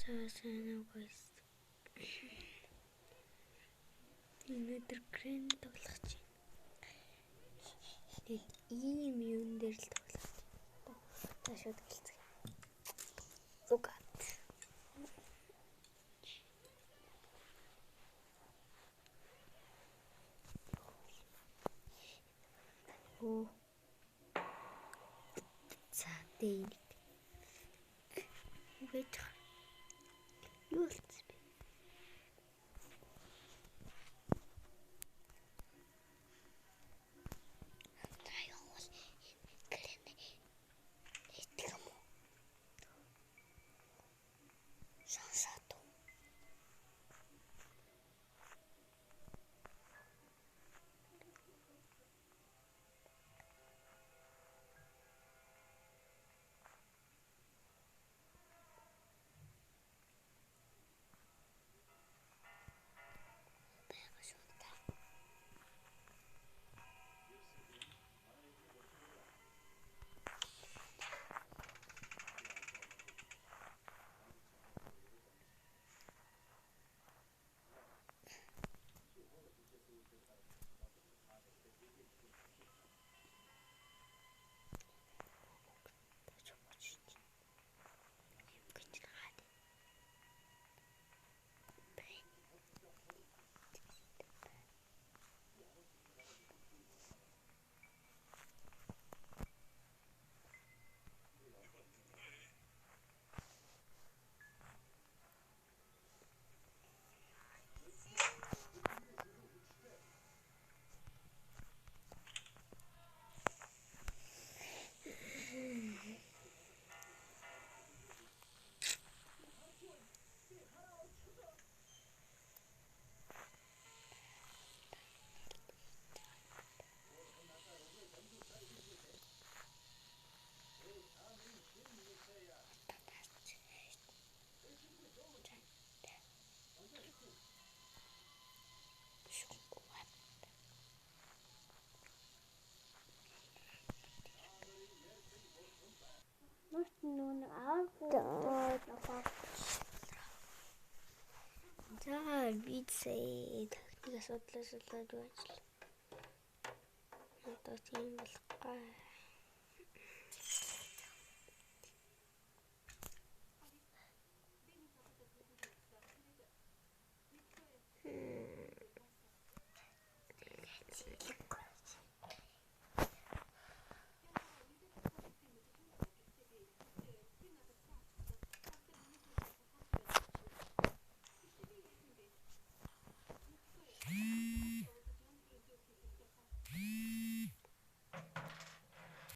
За сайн уу guys. Өнөөдөр крен тоглох чинь. Тэгээд ийм юм дээр л тоглох. Таашаад гэлцээ. Угат. Оо. За дээ. Вэж. Юу л бэ? За бицээ техник асуудлаас болоод байж л. Одоо тийм болохгүй.